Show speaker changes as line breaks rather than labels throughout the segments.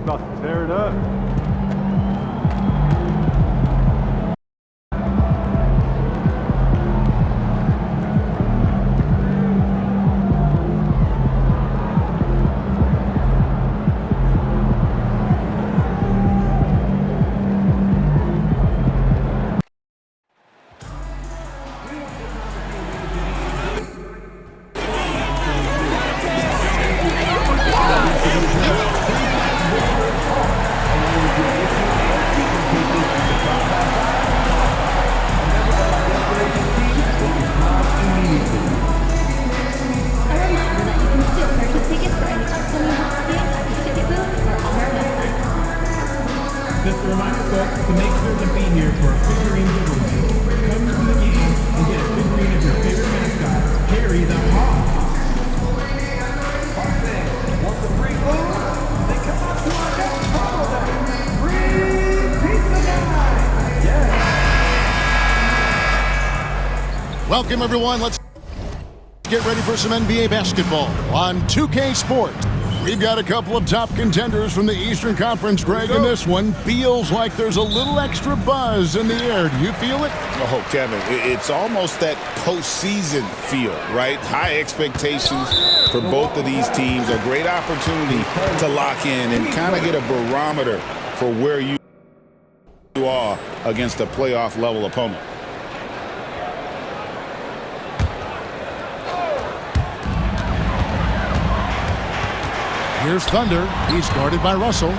about to tear it up.
Just a reminder, folks, to make sure to be here for our figurine giveaway. Come to the game and get a figurine of your favorite mascot, Harry the Hawk.
Want some free food? Then come out to our next promo day. Free pizza night! Yeah!
Welcome, everyone. Let's get ready for some NBA basketball on 2K Sports. We've got a couple of top contenders from the Eastern Conference, Greg, and this one feels like there's a little extra buzz in the air. Do you feel it?
Oh, Kevin, it's almost that postseason feel, right? High expectations for both of these teams. A great opportunity to lock in and kind of get a barometer for where you are against a playoff-level opponent.
Here's Thunder. He's guarded by Russell.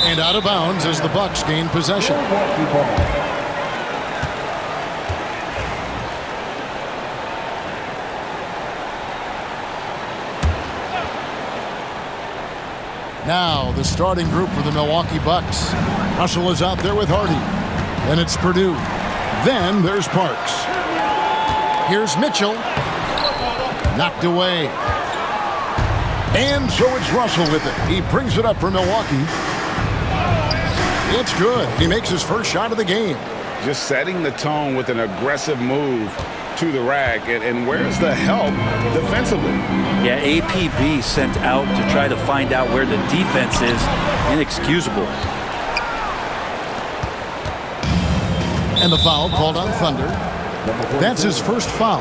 And out of bounds as the Bucks gain possession. Now the starting group for the Milwaukee Bucks. Russell is out there with Hardy. Then it's Purdue. Then there's Parks. Here's Mitchell. Knocked away. And so it's Russell with it. He brings it up for Milwaukee. It's good. He makes his first shot of the game.
Just setting the tone with an aggressive move to the rack. And where's the help defensively?
Yeah, APB sent out to try to find out where the defense is. Inexcusable.
And the foul called on Thunder. That's his first foul.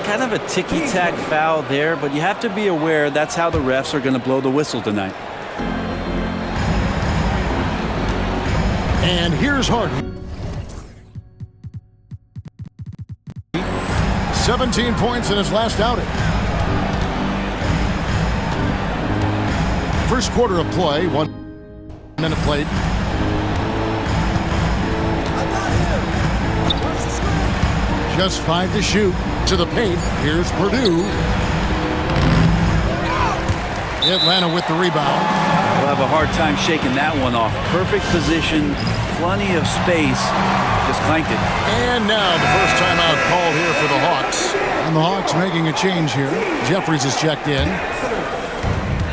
Kind of a ticky-tack foul there, but you have to be aware that's how the refs are going to blow the whistle tonight.
And here's Hardy. 17 points in his last outing. First quarter of play, 1 minute played. Just 5 to shoot. To the paint. Here's Purdue. Atlanta with the rebound.
We'll have a hard time shaking that one off. Perfect position, plenty of space. Just clanked it.
And now the first timeout called here for the Hawks. And the Hawks making a change here. Jeffries is checked in.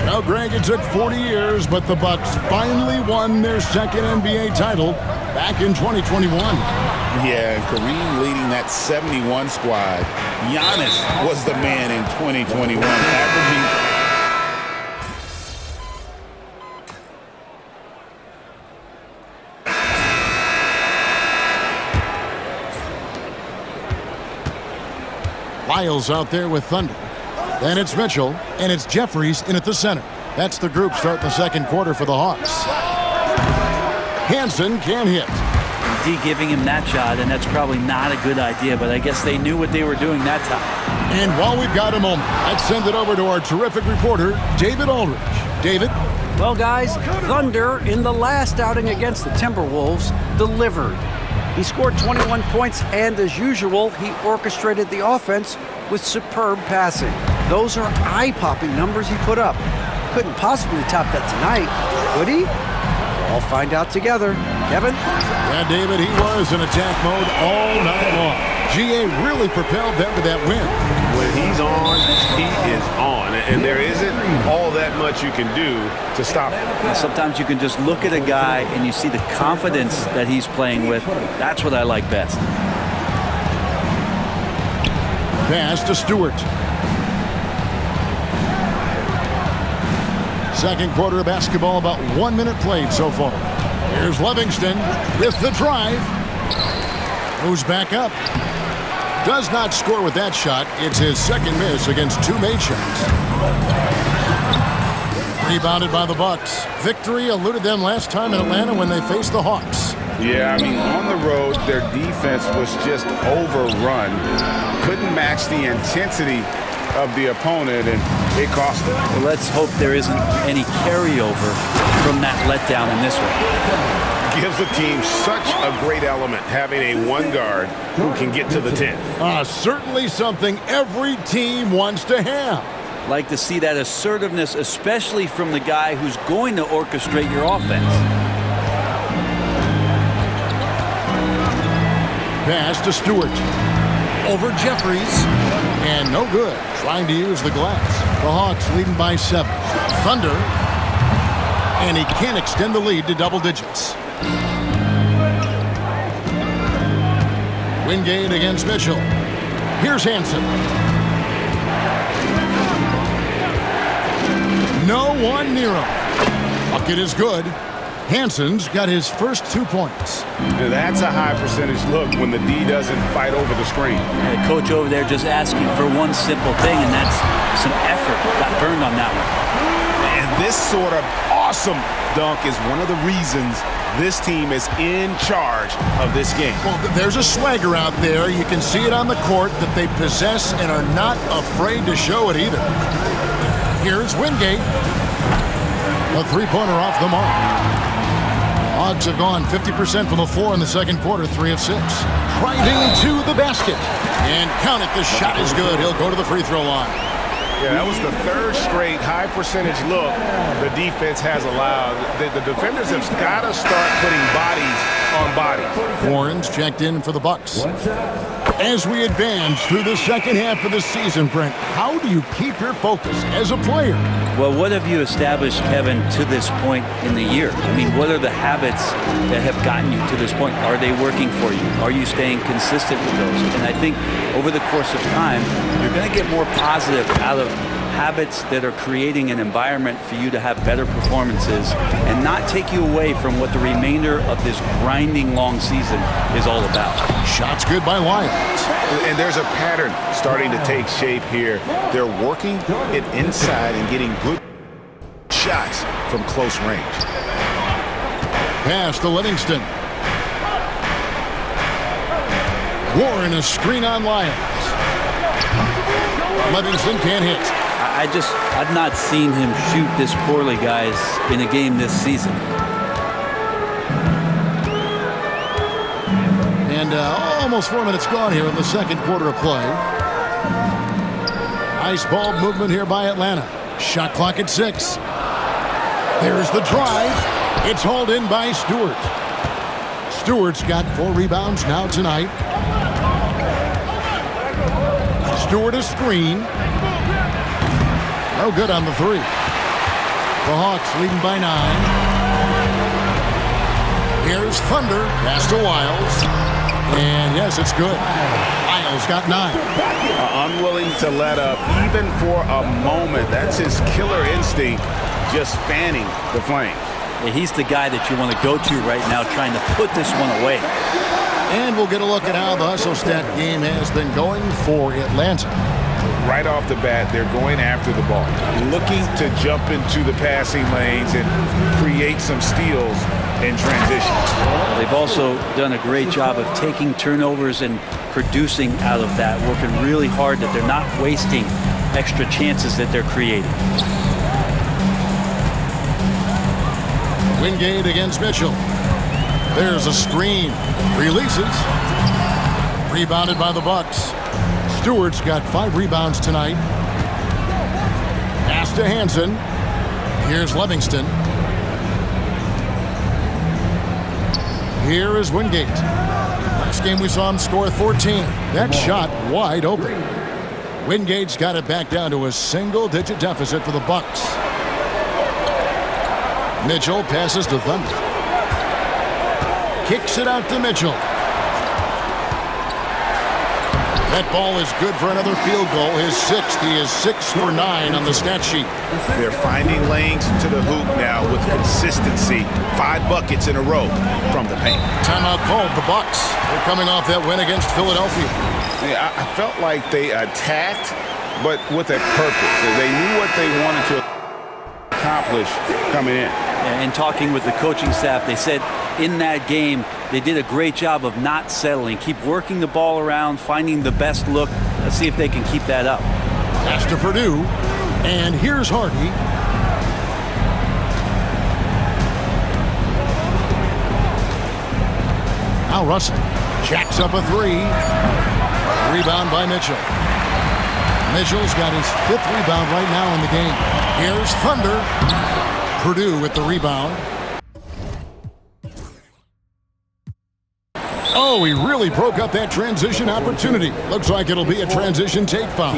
Well, Greg, it took 40 years, but the Bucks finally won their second NBA title back in 2021.
Yeah, Kareem leading that 71 squad. Giannis was the man in 2021, averaging
Lyles out there with Thunder. Then it's Mitchell, and it's Jeffries in at the center. That's the group starting the second quarter for the Hawks. Hansen can't hit.
D giving him that shot, and that's probably not a good idea, but I guess they knew what they were doing that time.
And while we've got a moment, let's send it over to our terrific reporter, David Aldridge. David?
Well, guys, Thunder in the last outing against the Timberwolves delivered. He scored 21 points, and as usual, he orchestrated the offense with superb passing. Those are eye-popping numbers he put up. Couldn't possibly top that tonight, could he? I'll find out together. Kevin?
Yeah, David, he was in attack mode all night long. GA really propelled them to that win.
When he's on, he is on. And there isn't all that much you can do to stop him.
And sometimes you can just look at a guy and you see the confidence that he's playing with. That's what I like best. Pass
to Stewart. Second quarter of basketball, about 1 minute played so far. Here's Livingston with the drive. Moves back up. Does not score with that shot. It's his second miss against 2 made shots. Rebounded by the Bucks. Victory eluded them last time in Atlanta when they faced the Hawks.
Yeah, I mean, on the road, their defense was just overrun. Couldn't match the intensity of the opponent, and it cost them.
Well, let's hope there isn't any carryover from that letdown in this one.
Gives the team such a great element having a one guard who can get to the 10.
Certainly something every team wants to have.
Like to see that assertiveness, especially from the guy who's going to orchestrate your offense.
Pass to Stewart. Over Jeffries. And no good. Trying to use the glass. The Hawks leading by 7. Thunder. And he can't extend the lead to double digits. Wingate against Mitchell. Here's Hansen. No one near him. Bucket is good. Hansen's got his first 2 points.
Now that's a high percentage look when the D doesn't fight over the screen.
The coach over there just asking for one simple thing, and that's some effort. Got burned on that one.
And this sort of awesome dunk is one of the reasons this team is in charge of this game.
Well, there's a swagger out there. You can see it on the court that they possess and are not afraid to show it either. Here's Wingate. A three-pointer off the mark. Hawks have gone 50% from the floor in the second quarter, 3 of 6. Driving to the basket. And count it, the shot is good. He'll go to the free throw line.
Yeah, that was the third straight high percentage look the defense has allowed. The defenders have got to start putting bodies on bodies.
Warren's checked in for the Bucks. As we advance through the second half of the season, Brent, how do you keep your focus as a player?
Well, what have you established, Kevin, to this point in the year? I mean, what are the habits that have gotten you to this point? Are they working for you? Are you staying consistent with those? And I think over the course of time, you're going to get more positive out of habits that are creating an environment for you to have better performances and not take you away from what the remainder of this grinding long season is all about.
Shots good by Lyons.
And there's a pattern starting to take shape here. They're working it inside and getting good shots from close range.
Pass to Livingston. Warren a screen on Lyons. Livingston can't hit.
I've not seen him shoot this poorly, guys, in a game this season.
And almost 4 minutes gone here in the second quarter of play. Nice ball movement here by Atlanta. Shot clock at 6. There's the drive. It's hauled in by Stewart. Stewart's got 4 rebounds now tonight. Stewart a screen. No good on the 3. The Hawks leading by 9. Here's Thunder. Pass to Wiles. And yes, it's good. Wiles got 9.
Unwilling to let up even for a moment. That's his killer instinct, just fanning the flames.
Yeah, he's the guy that you want to go to right now trying to put this one away.
And we'll get a look at how the Hustle Stat game has been going for Atlanta.
Right off the bat, they're going after the ball, looking to jump into the passing lanes and create some steals in transition.
They've also done a great job of taking turnovers and producing out of that, working really hard that they're not wasting extra chances that they're creating.
Wingate against Mitchell. There's a screen. Releases. Rebounded by the Bucks. Stewart's got 5 rebounds tonight. Pass to Hansen. Here's Livingston. Here is Wingate. Last game we saw him score 14. That shot wide open. Wingate's got it back down to a single-digit deficit for the Bucks. Mitchell passes to Thunder. Kicks it out to Mitchell. That ball is good for another field goal. His sixth. He is 6 for 9 on the stat sheet.
They're finding lanes to the hoop now with consistency. 5 buckets in a row from the paint.
Timeout called. The Bucks. They're coming off that win against Philadelphia.
Yeah, I felt like they attacked, but with a purpose. They knew what they wanted to accomplish coming in.
And talking with the coaching staff, they said in that game they did a great job of not settling. Keep working the ball around, finding the best look. Let's see if they can keep that up.
Pass to Purdue. And here's Hardy. Now Russell jacks up a 3. Rebound by Mitchell. Mitchell's got his 5th rebound right now in the game. Here's Thunder. Purdue with the rebound. Oh, he really broke up that transition opportunity. Looks like it'll be a transition take foul.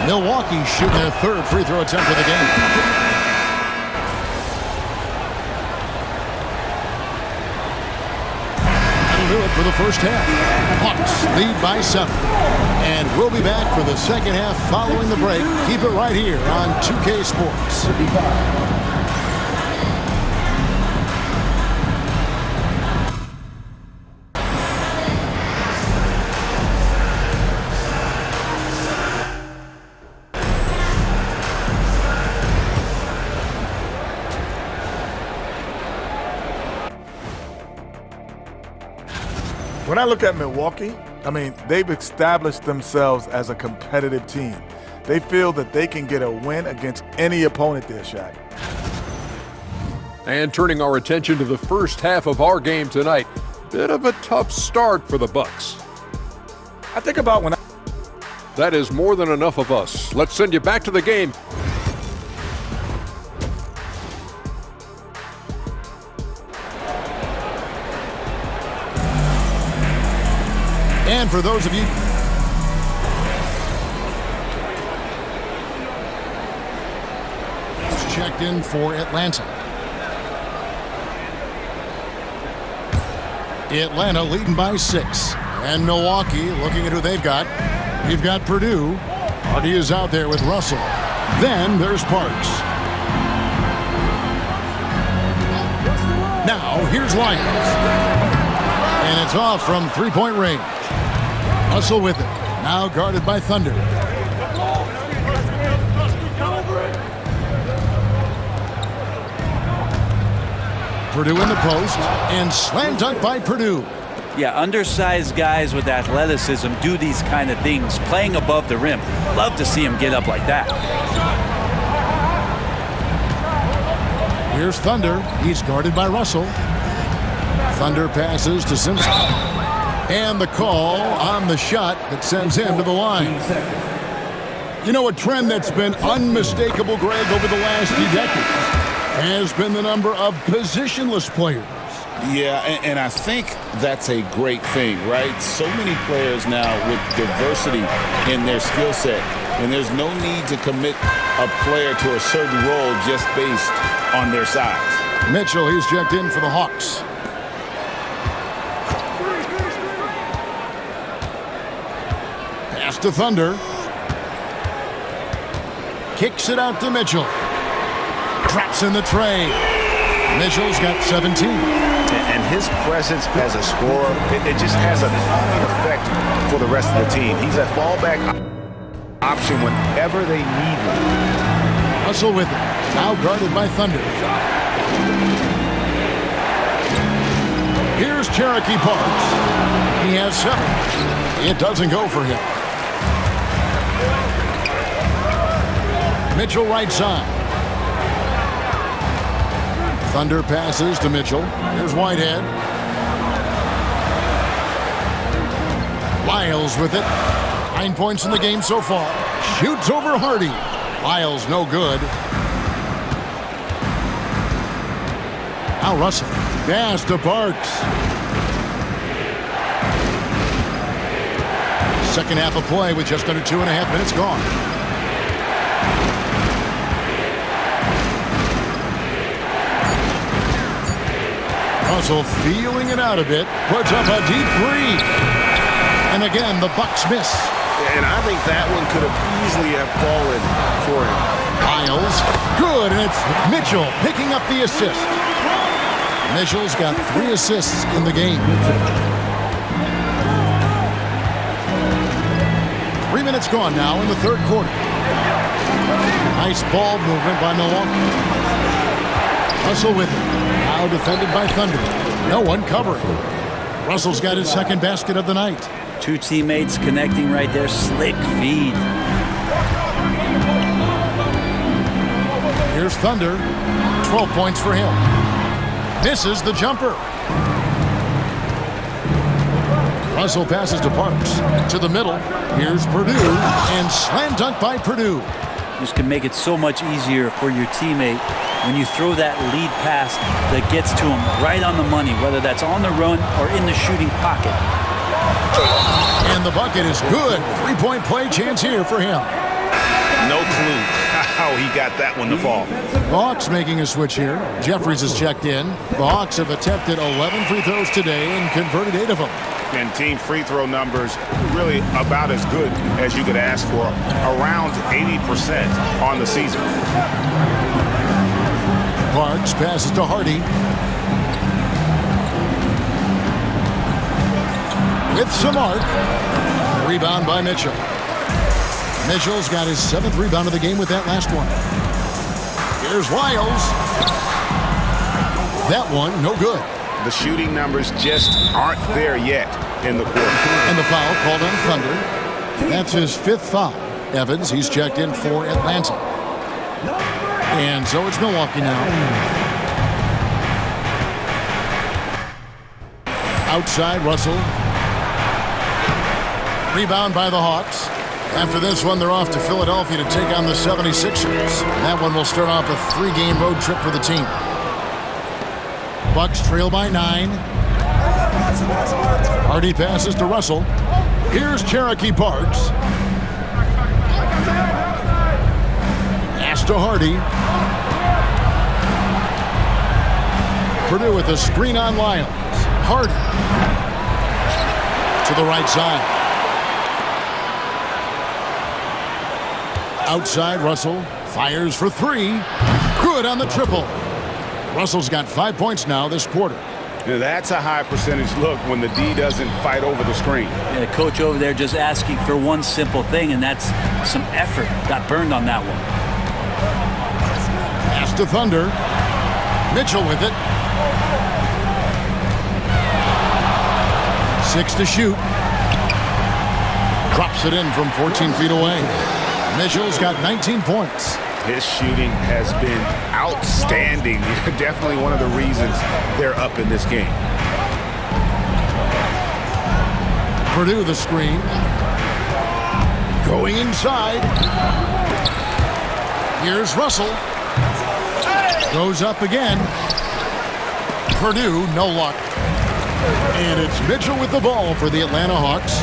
Milwaukee shooting their 3rd free throw attempt of the game. That'll do it for the first half. Hawks lead by 7. And we'll be back for the second half following the break. Keep it right here on 2K Sports.
When I look at Milwaukee, I mean, they've established themselves as a competitive team. They feel that they can get a win against any opponent they're shot.
And turning our attention to the first half of our game tonight, bit of a tough start for the Bucks.
I think about when
That is more than enough of us. Let's send you back to the game.
And for those of you checked in for Atlanta. Atlanta leading by 6. And Milwaukee looking at who they've got. We've got Purdue. Hardy is out there with Russell. Then there's Parks. Now here's Lyons. And it's off from three-point range. Russell with it. Now guarded by Thunder. Purdue in the post. And slam dunk by Purdue.
Yeah, undersized guys with athleticism do these kind of things, playing above the rim. Love to see him get up like that.
Here's Thunder. He's guarded by Russell. Thunder passes to Simpson. And the call on the shot that sends him to the line. You know, a trend that's been unmistakable, Greg, over the last few decades has been the number of positionless players.
Yeah, and I think that's a great thing, right? So many players now with diversity in their skill set, and there's no need to commit a player to a certain role just based on their size.
Mitchell, he's checked in for the Hawks. Pass to Thunder. Kicks it out to Mitchell. Traps in the tray. Mitchell's got 17.
And his presence as a scorer, it just has a calming effect for the rest of the team. He's a fallback option whenever they need one.
Russell with it. Now guarded by Thunder. Here's Cherokee Parks. He has 7. It doesn't go for him. Mitchell right side. Thunder passes to Mitchell. Here's Whitehead. Lyles with it. 9 points in the game so far. Shoots over Hardy. Lyles no good. Now Russell. Pass to Parks. Second half of play with just under 2.5 minutes gone. Russell feeling it out a bit. Puts up a deep 3. And again, the Bucks miss.
And I think that one could have easily have fallen for him.
Miles, good, and it's Mitchell picking up the assist. Mitchell's got 3 assists in the game. 3 minutes gone now in the third quarter. Nice ball movement by Milwaukee. Russell with it. Now defended by Thunder. No one covering. Russell's got his second basket of the night.
2 teammates connecting right there. Slick feed.
Here's Thunder. 12 points for him. Misses the jumper. Russell passes to Parks. To the middle. Here's Purdue. And slam dunk by Purdue.
This can make it so much easier for your teammate when you throw that lead pass that gets to him right on the money, whether that's on the run or in the shooting pocket.
And the bucket is good. 3-point play chance here for him.
No clue how he got that one to fall.
The Hawks making a switch here. Jeffries has checked in. The Hawks have attempted 11 free throws today and converted 8 of them.
And team free throw numbers really about as good as you could ask for. Around 80% on the season.
Parks passes to Hardy. With some arc. Rebound by Mitchell. Mitchell's got his 7th rebound of the game with that last one. Here's Wiles. That one, no good.
The shooting numbers just aren't there yet in the quarter.
And the foul called on Thunder. That's his 5th foul. Evans, he's checked in for Atlanta. And so it's Milwaukee now. Outside, Russell. Rebound by the Hawks. After this one, they're off to Philadelphia to take on the 76ers. That one will start off a 3-game road trip for the team. Bucks trail by 9. Hardy passes to Russell. Here's Cherokee Parks. Pass to Hardy. Purdue with a screen on Lyles. Hardy to the right side. Outside, Russell fires for 3. Good on the triple. Russell's got 5 points now this quarter.
That's a high percentage look when the D doesn't fight over the screen.
Yeah, coach over there just asking for one simple thing, and that's some effort. Got burned on that one.
Pass to Thunder. Mitchell with it. 6 to shoot. Drops it in from 14 feet away. Mitchell's got 19 points.
His shooting has been outstanding. Definitely one of the reasons they're up in this game.
Purdue the screen. Going inside. Here's Russell. Goes up again. Purdue, no luck. And it's Mitchell with the ball for the Atlanta Hawks.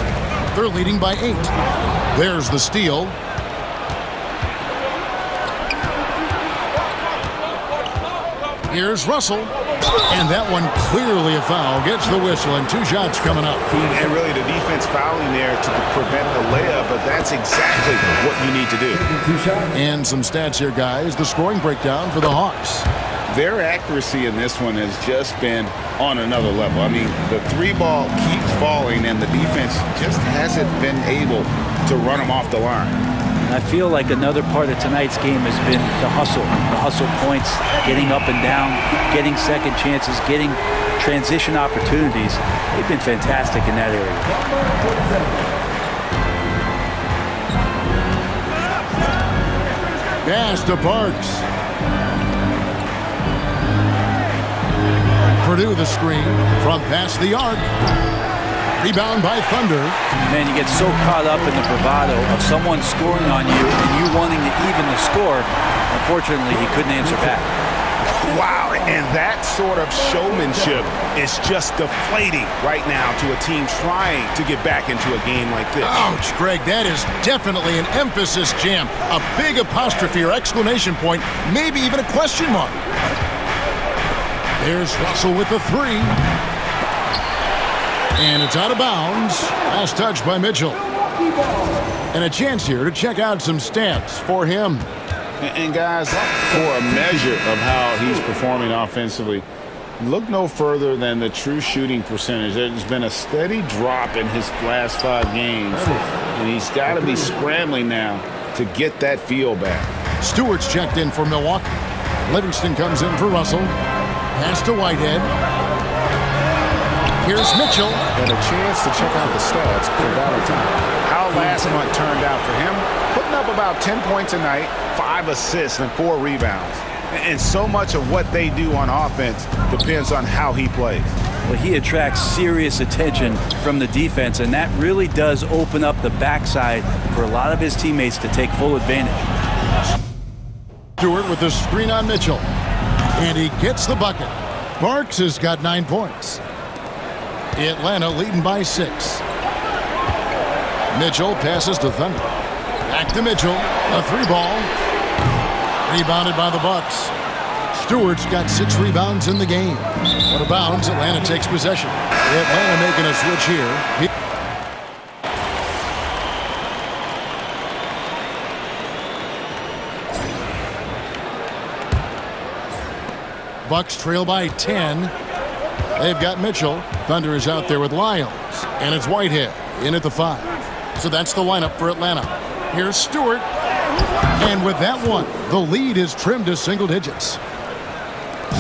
They're leading by 8. There's the steal. Here's Russell. And that one clearly a foul. Gets the whistle and 2 shots coming up.
And really the defense fouling there to prevent the layup, but that's exactly what you need to do.
And some stats here, guys. The scoring breakdown for the Hawks.
Their accuracy in this one has just been on another level. I mean, the 3-ball keeps falling, and the defense just hasn't been able to run them off the line.
I feel like another part of tonight's game has been the hustle points, getting up and down, getting second chances, getting transition opportunities. They've been fantastic in that area.
Pass to Parks. Purdue the screen from past the arc. Rebound by Thunder.
Man, you get so caught up in the bravado of someone scoring on you and you wanting to even the score. Unfortunately, he couldn't answer back.
Wow, and that sort of showmanship is just deflating right now to a team trying to get back into a game like this.
Ouch, Greg, that is definitely an emphasis jam. A big apostrophe or exclamation point, maybe even a question mark. There's Russell with the 3. And it's out of bounds. Last touch by Mitchell. And a chance here to check out some stats for him.
And guys, for a measure of how he's performing offensively, look no further than the true shooting percentage. There's been a steady drop in his last 5 games, and he's got to be scrambling now to get that feel back.
Stewart's checked in for Milwaukee. Livingston comes in for Russell. Pass to Whitehead. Here's Mitchell.
And a chance to check out the stats for Valentine. How last month turned out for him, putting up about 10 points a night, 5 assists, and 4 rebounds. And so much of what they do on offense depends on how he plays.
Well, he attracts serious attention from the defense, and that really does open up the backside for a lot of his teammates to take full advantage.
Stewart with the screen on Mitchell. And he gets the bucket. Parks has got 9 points. Atlanta leading by 6. Mitchell passes to Thunder. Back to Mitchell. A 3-ball. Rebounded by the Bucks. Stewart's got 6 rebounds in the game. Out of bounds, Atlanta takes possession. Atlanta making a switch here. Bucks trail by 10. They've got Mitchell. Thunder is out there with Lyles. And it's Whitehead in at the 5. So that's the lineup for Atlanta. Here's Stewart. And with that one, the lead is trimmed to single digits.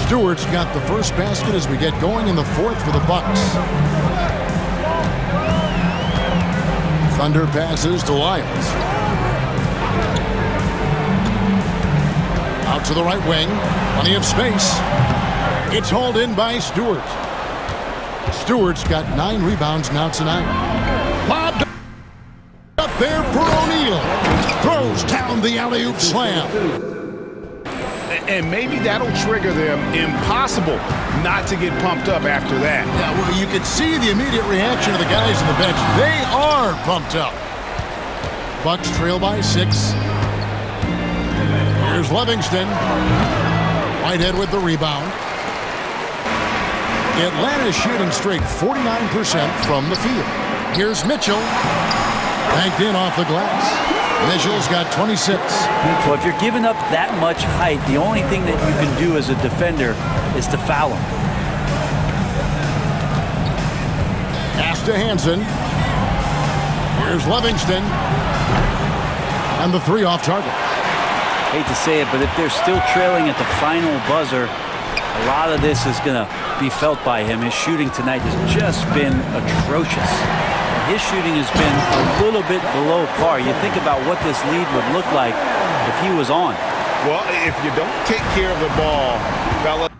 Stewart's got the first basket as we get going in the 4th for the Bucks. Thunder passes to Lyles. Out to the right wing. Plenty of space. It's hauled in by Stewart. Stewart's got 9 rebounds now tonight. Lobbed up there for O'Neal. Throws down the alley-oop slam.
And maybe that'll trigger them. Impossible not to get pumped up after that.
Yeah, well, you could see the immediate reaction of the guys on the bench. They are pumped up. Bucks trail by 6. Here's Livingston. Whitehead with the rebound. Atlanta shooting straight 49% from the field. Here's Mitchell. Banked in off the glass. Mitchell's got 26.
Well, if you're giving up that much height, the only thing that you can do as a defender is to foul him.
Pass to Hansen. Here's Livingston. And the 3 off target.
Hate to say it, but if they're still trailing at the final buzzer, a lot of this is going to be felt by him. His shooting tonight has just been atrocious. His shooting has been a little bit below par. You think about what this lead would look like if he was on.
Well, if you don't take care of the ball, fellas,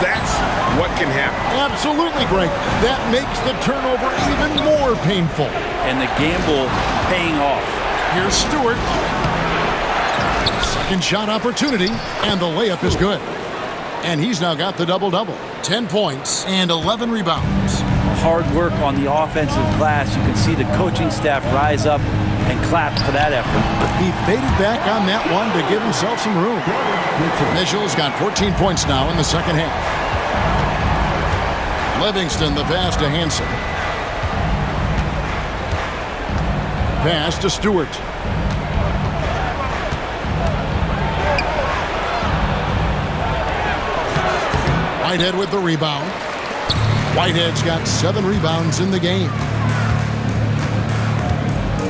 that's what can happen.
Absolutely, Greg. That makes the turnover even more painful.
And the gamble paying off.
Here's Stewart. Second shot opportunity, and the layup is good. And he's now got the double-double. 10 points and 11 rebounds.
Hard work on the offensive glass. You can see the coaching staff rise up and clap for that effort.
He faded back on that one to give himself some room. Mitchell's got 14 points now in the second half. Livingston, the pass to Hansen. Pass to Stewart. Whitehead with the rebound. Whitehead's got 7 rebounds in the game.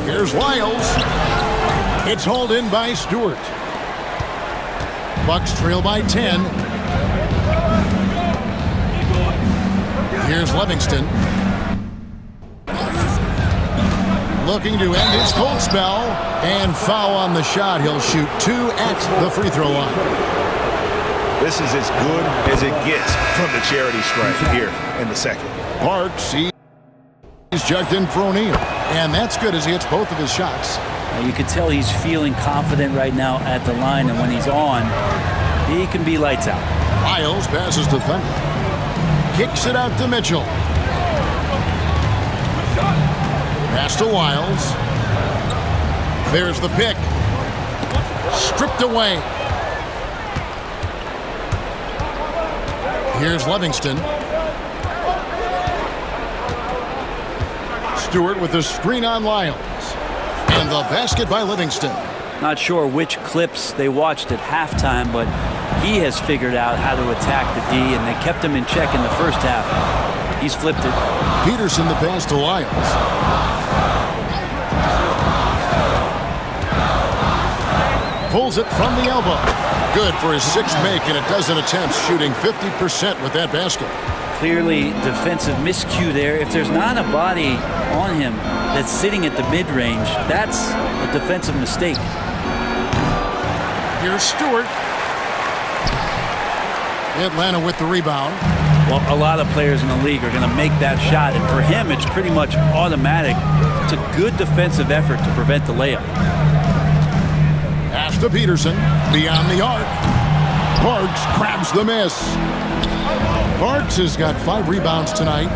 Here's Lyles. It's hauled in by Stewart. Bucks trail by 10. Here's Livingston. Looking to end his cold spell. And foul on the shot. He'll shoot 2 at the free throw line.
This is as good as it gets from the charity stripe here in the second.
Parks, he's checked in for O'Neal. And that's good as he hits both of his shots.
You can tell he's feeling confident right now at the line, and when he's on, he can be lights out.
Lyles passes to Thunder. Kicks it out to Mitchell. Pass to Lyles. There's the pick. Stripped away. Here's Livingston. Stewart with the screen on Lyles. And the basket by Livingston.
Not sure which clips they watched at halftime, but he has figured out how to attack the D, and they kept him in check in the first half. He's flipped it.
Peterson the pass to Lyles. Pulls it from the elbow. Good for his sixth make in a dozen attempts, shooting 50% with that basket.
Clearly defensive miscue there. If there's not a body on him that's sitting at the mid-range, that's a defensive mistake.
Here's Stewart. Atlanta with the rebound.
Well, a lot of players in the league are going to make that shot, and for him, it's pretty much automatic. It's a good defensive effort to prevent the layup.
Pass to Peterson, beyond the arc. Parks grabs the miss. Parks has got 5 rebounds tonight.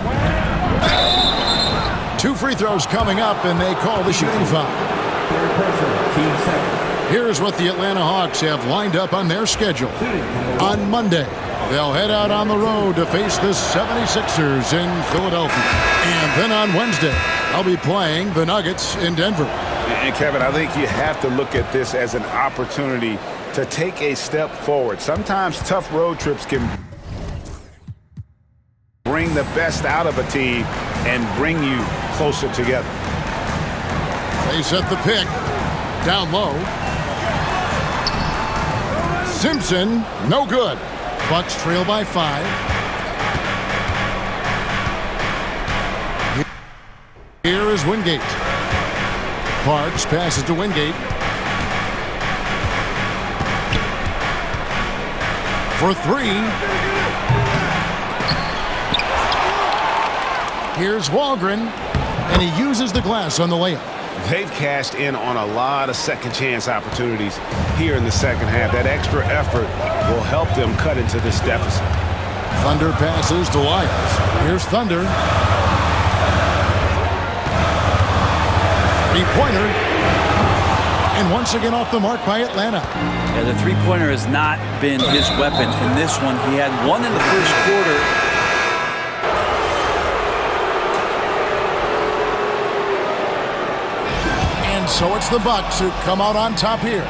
2 free throws coming up, and they call the shooting foul. Here's what the Atlanta Hawks have lined up on their schedule. On Monday, they'll head out on the road to face the 76ers in Philadelphia. And then on Wednesday, they'll be playing the Nuggets in Denver.
And Kevin, I think you have to look at this as an opportunity to take a step forward. Sometimes tough road trips can bring the best out of a team and bring you closer together.
They set the pick. Down low. Simpson, no good. Bucks trail by 5. Here is Wingate. Parks passes to Wingate. For 3. Here's Walgren, and he uses the glass on the layup.
They've cashed in on a lot of second chance opportunities here in the second half. That extra effort will help them cut into this deficit.
Thunder passes to Lyles. Here's Thunder. 3-pointer. And once again off the mark by Atlanta.
Yeah, the three-pointer has not been his weapon in this one. He had 1 in the first quarter.
And so it's the Bucks who come out on top here.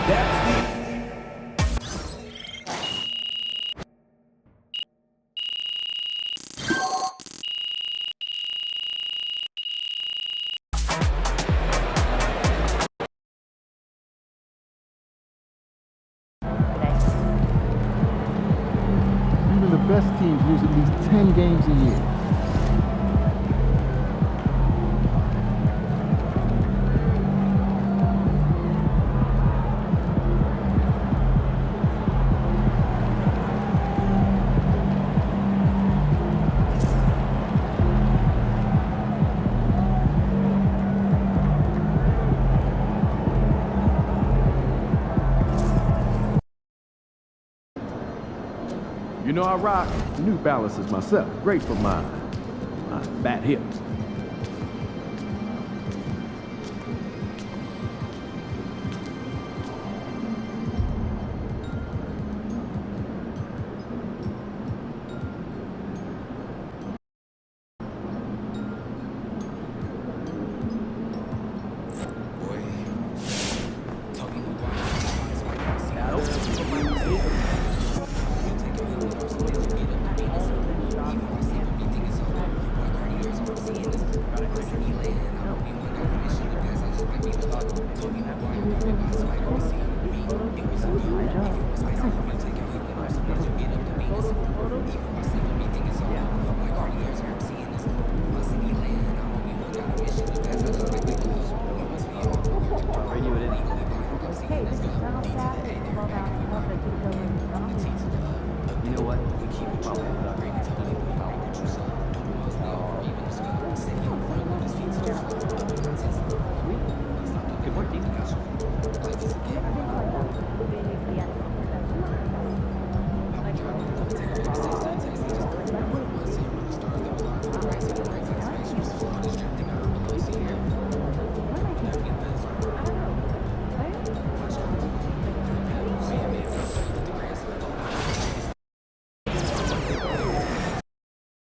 Even the best teams lose at least 10 games a year. You know I rock New Balances myself. Great for my fat hips.